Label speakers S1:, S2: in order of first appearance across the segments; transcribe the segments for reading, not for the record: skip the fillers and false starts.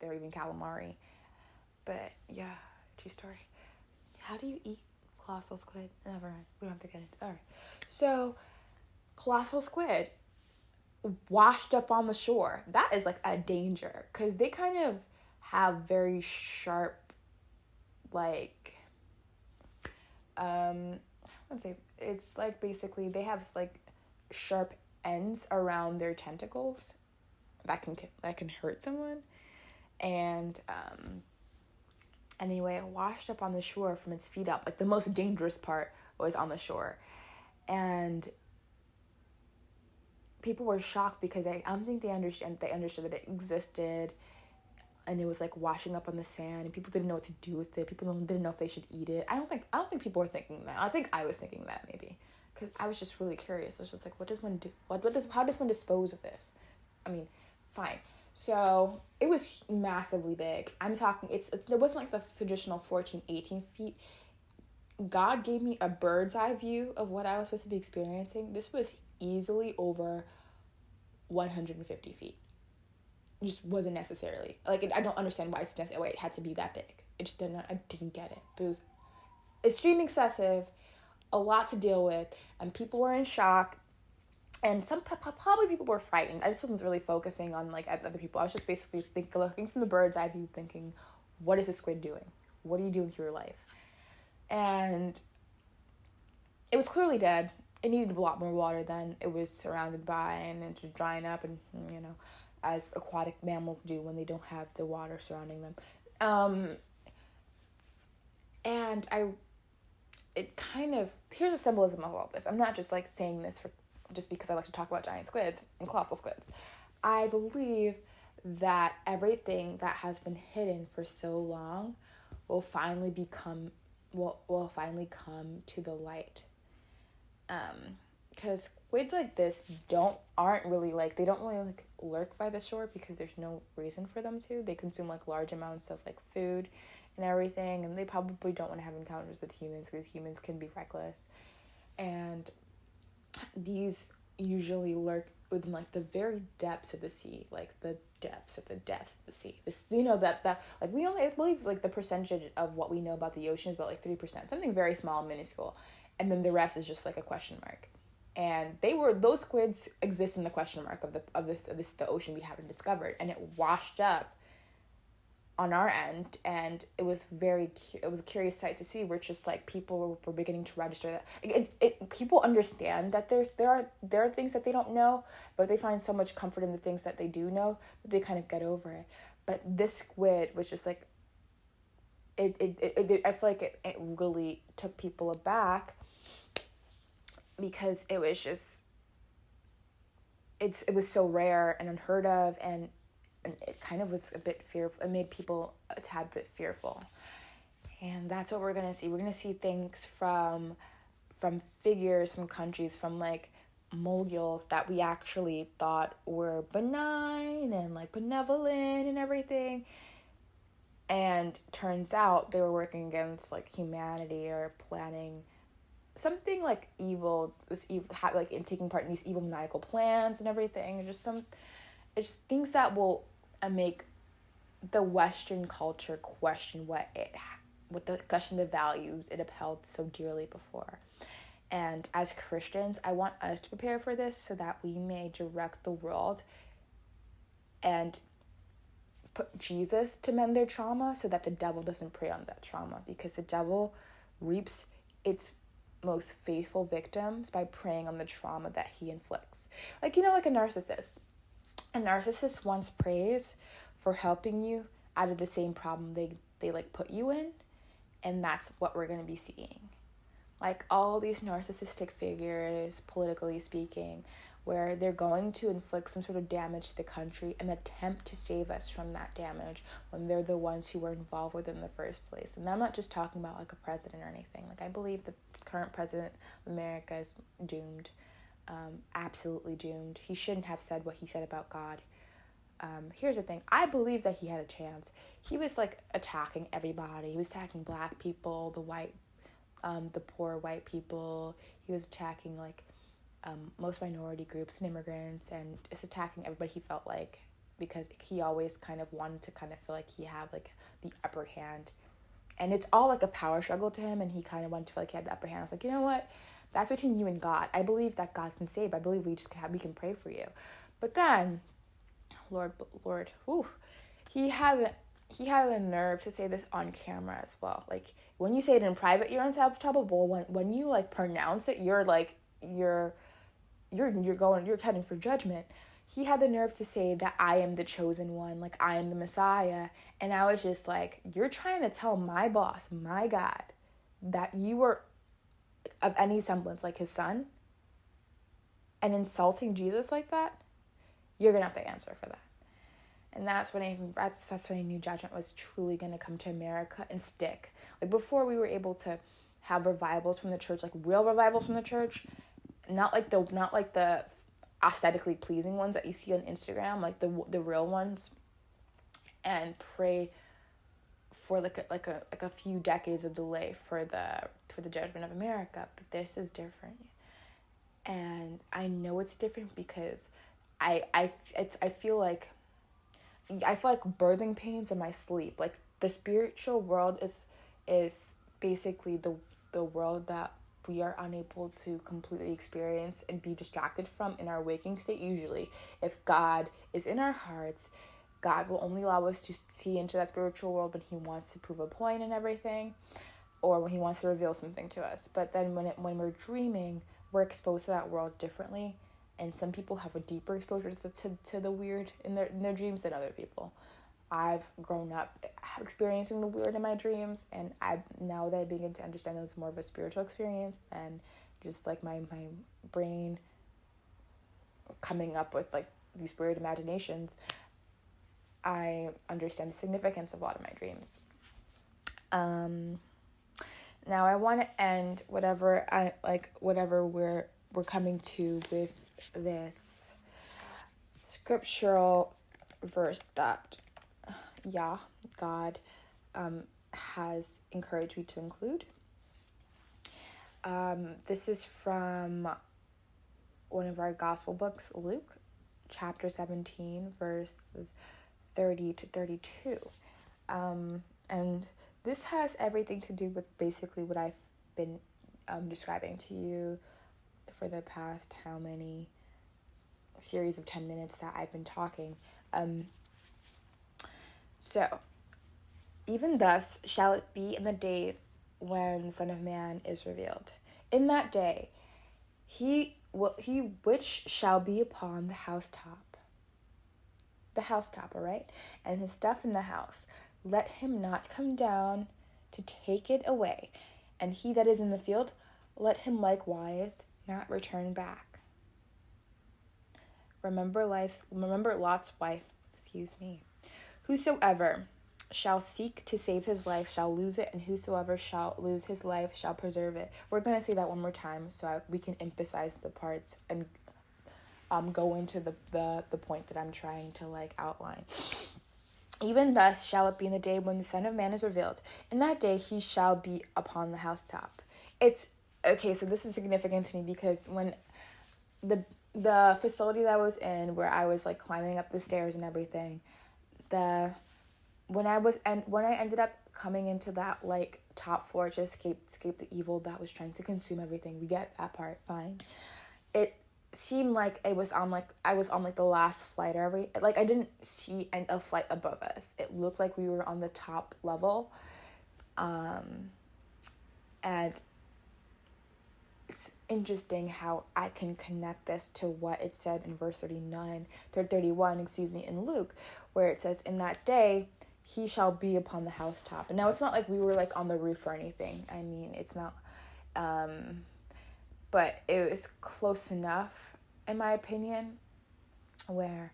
S1: they're even calamari. But yeah, true story. How do you eat colossal squid? Never mind. We don't have to get into it. All right. So, colossal squid washed up on the shore. That is like a danger because they kind of have very sharp, like, let's say it's like basically they have like sharp ends around their tentacles that can hurt someone. And anyway, it washed up on the shore from its feet up. Like the most dangerous part was on the shore, and people were shocked because I don't think they understood that it existed, and it was like washing up on the sand, and people didn't know what to do with it. People didn't know if they should eat it. I don't think people were thinking that. I think I was thinking that maybe because I was just really curious. I was just like, what does one do? How does one dispose of this? I mean, fine. So it was massively big. I'm talking, it wasn't like the traditional 14, 18 feet. God gave me a bird's eye view of what I was supposed to be experiencing. This was easily over 150 feet. It just wasn't necessarily. Like, I don't understand why it had to be that big. I didn't get it. But it was extremely excessive, a lot to deal with, and people were in shock. And probably people were frightened. I just wasn't really focusing on like other people. I was just basically looking from the bird's eye view, thinking, "What is the squid doing? What are you doing with your life?" And it was clearly dead. It needed a lot more water than it was surrounded by, and it was drying up, and as aquatic mammals do when they don't have the water surrounding them. And here's a symbolism of all this. I'm not just like saying this just because I like to talk about giant squids and colossal squids. I believe that everything that has been hidden for so long will finally come to the light. Because squids like this aren't really like lurk by the shore because there's no reason for them to. They consume like large amounts of like food and everything, and they probably don't want to have encounters with humans because humans can be reckless. And these usually lurk within like the very depths of the sea, like the depths of the sea. This, that like I believe like the percentage of what we know about the ocean is about like 3%, something very small and minuscule, and then the rest is just like a question mark. And those squids exist in the question mark of the ocean we haven't discovered, and it washed up on our end, and it was a curious sight to see. Where just like people were beginning to register that people understand that there are things that they don't know, but they find so much comfort in the things that they do know that they kind of get over it. But this squid was just like it I feel like it really took people aback because it was just it was so rare and unheard of, and it kind of was a bit fearful. It made people a tad bit fearful. And that's what we're going to see. We're going to see things from figures, from countries, from like moguls that we actually thought were benign and like benevolent and everything. And turns out they were working against like humanity or planning something like evil, like in taking part in these evil maniacal plans and everything. And it's just things that will make the Western culture question the values it upheld so dearly before. And as Christians, I want us to prepare for this so that we may direct the world and put Jesus to mend their trauma so that the devil doesn't prey on that trauma, because the devil reaps its most faithful victims by preying on the trauma that he inflicts. Like a narcissist. A narcissist wants praise for helping you out of the same problem they like put you in, and that's what we're going to be seeing. Like all these narcissistic figures, politically speaking, where they're going to inflict some sort of damage to the country and attempt to save us from that damage when they're the ones who were involved with it in the first place. And I'm not just talking about like a president or anything. Like I believe the current president of America is doomed. Absolutely doomed. He shouldn't have said what he said about God. Here's the thing. I believe that he had a chance. He was like attacking everybody. He was attacking black people, the poor white people. He was attacking like most minority groups and immigrants, and just attacking everybody he felt like because he always kind of wanted to kind of feel like he had like the upper hand. And it's all like a power struggle to him, and he kind of wanted to feel like he had the upper hand. I was like, you know what? That's between you and God. I believe that God can save. I believe we can pray for you. But then, Lord, whew, he had the nerve to say this on camera as well. Like, when you say it in private, you're in trouble. But when you like pronounce it, you're heading for judgment. He had the nerve to say that I am the chosen one, like I am the Messiah. And I was just like, you're trying to tell my boss, my God, that you were of any semblance like his son, and insulting Jesus like that? You're going to have to answer for that. And that's when I knew Judgement was truly going to come to America and stick. Like, before, we were able to have revivals from the church, like real revivals from the church, not like the aesthetically pleasing ones that you see on Instagram, like the real ones, and pray for like a few decades of delay for the judgment of America. But this is different, and I know it's different because I feel like birthing pains in my sleep. Like, the spiritual world is basically the world that we are unable to completely experience and be distracted from in our waking state. Usually, if God is in our hearts, God will only allow us to see into that spiritual world when he wants to prove a point and everything, or when he wants to reveal something to us. But then when we're dreaming, we're exposed to that world differently, and some people have a deeper exposure to the weird in their dreams than other people. I've grown up experiencing the weird in my dreams, and now that I begin to understand that it's more of a spiritual experience and just like my brain coming up with like these weird imaginations, I understand the significance of a lot of my dreams. Now I want to end whatever we're coming to with this scriptural verse that God has encouraged me to include. This is from one of our gospel books, Luke, chapter 17, verses 30 to 32. And this has everything to do with basically what I've been describing to you for the past how many series of 10 minutes that I've been talking. So, even thus shall it be in the days when the Son of Man is revealed. In that day, he which shall be upon the housetop, all right, and his stuff in the house, let him not come down to take it away, and he that is in the field, let him likewise not return back. Remember Lot's wife, Whosoever shall seek to save his life shall lose it, and whosoever shall lose his life shall preserve it. We're going to say that one more time so we can emphasize the parts and go into the point that I'm trying to outline. Even thus shall it be in the day when the Son of Man is revealed. In that day he shall be upon the housetop. It's okay, so this is significant to me because when the facility that I was in, where I was climbing up the stairs and everything, when I ended up coming into that top floor to escape the evil that was trying to consume everything, we get that part, fine. It seemed like I was on the last flight I didn't see a flight above us. It looked like we were on the top level, and it's interesting how I can connect this to what it said in verse 31 in Luke, where it says, in that day he shall be upon the housetop. And now it's not like we were on the roof or anything. I mean, it's not, but it was close enough, in my opinion, where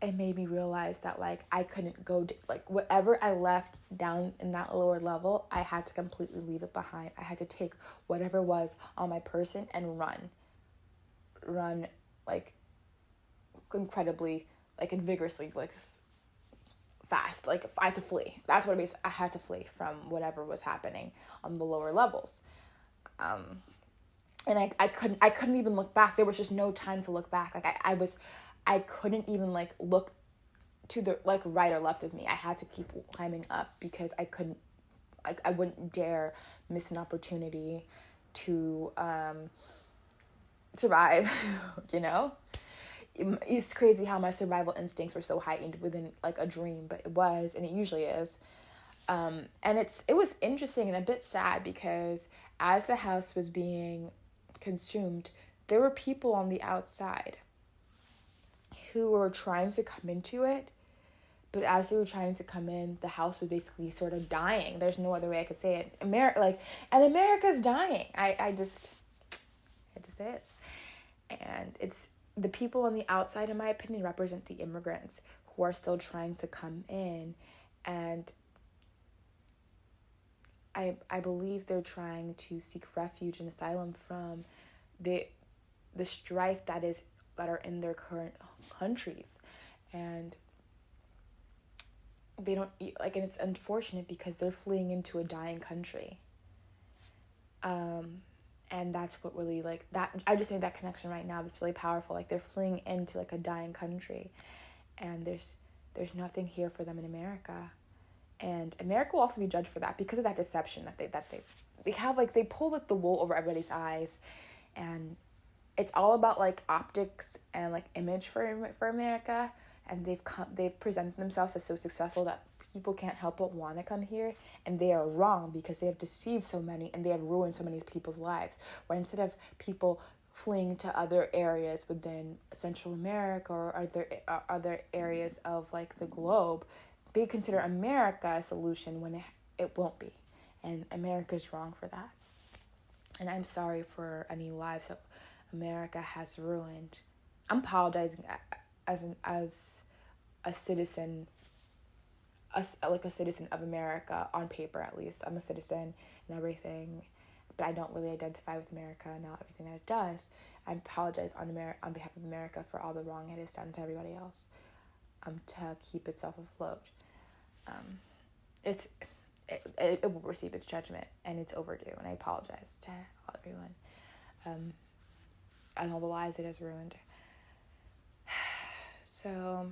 S1: it made me realize that I couldn't go whatever I left down in that lower level, I had to completely leave it behind. I had to take whatever was on my person and run incredibly and vigorously fast. I had to flee. That's what it means. I had to flee from whatever was happening on the lower levels. And I couldn't even look back. There was just no time to look back. I couldn't even look to the like right or left of me. I had to keep climbing up because I wouldn't dare miss an opportunity to survive. You know, it's crazy how my survival instincts were so heightened within like a dream, but it was, and it usually is. And it was interesting and a bit sad because as the house was being consumed, there were people on the outside who were trying to come into it, but as they were trying to come in, the house was basically sort of dying. There's no other way I could say it. America's dying. It just is. And it's the people on the outside, in my opinion, represent the immigrants who are still trying to come in, and I believe they're trying to seek refuge and asylum from the strife that are in their current countries. And they don't and it's unfortunate because they're fleeing into a dying country. And that's what really that I just made that connection right now. That's really powerful. Like they're fleeing into like a dying country, and there's nothing here for them in America. And America will also be judged for that because of that deception that they have. Like they pull like the wool over everybody's eyes, and it's all about like optics and like image for America. And they've presented themselves as so successful that people can't help but want to come here, and they are wrong because they have deceived so many and they have ruined so many people's lives. Where instead of people fleeing to other areas within Central America or other areas of like the globe, they consider America a solution when it won't be. And America's wrong for that. And I'm sorry for any lives that America has ruined. I'm apologizing as a citizen, like a citizen of America on paper at least. I'm a citizen and everything, but I don't really identify with America and not everything that it does. I apologize on behalf of America for all the wrong it has done to everybody else, to keep itself afloat. It will receive its judgment, and it's overdue, and I apologize to everyone, and all the lives it has ruined. So,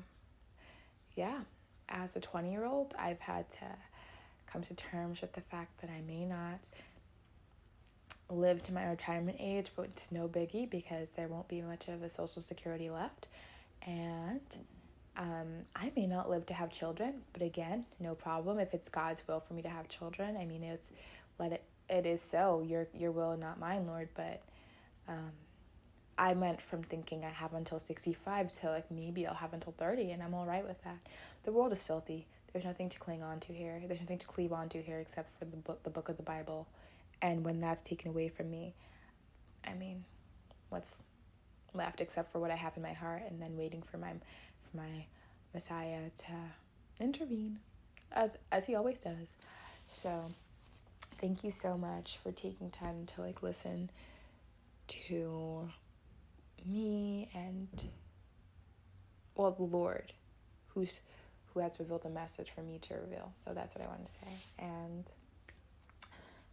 S1: yeah, as a 20-year-old, I've had to come to terms with the fact that I may not live to my retirement age, but it's no biggie because there won't be much of a Social Security left, and I may not live to have children, but again, no problem. If it's God's will for me to have children, I mean, it is so, your will, not mine, Lord. But I went from thinking I have until 65 to like maybe I'll have until 30, and I'm all right with that. The world is filthy. There's nothing to cling on to here. There's nothing to cleave on to here except for the book of the Bible. And when that's taken away from me, I mean, what's left except for what I have in my heart, and then waiting for my Messiah to intervene, as he always does. So thank you so much for taking time to like listen to me and the Lord who has revealed a message for me to reveal. So that's what I want to say. And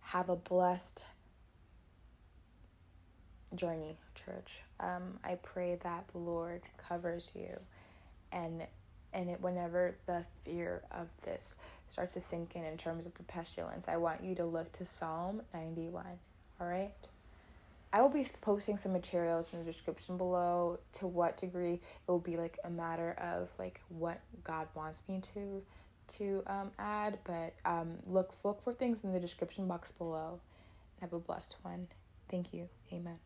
S1: have a blessed journey, church. I pray that the Lord covers you, and whenever the fear of this starts to sink in terms of the pestilence, I want you to look to Psalm 91. All right. I will be posting some materials in the description below. To what degree it will be like a matter of like what God wants me to add, but look for things in the description box below. Have a blessed one. Thank you. Amen.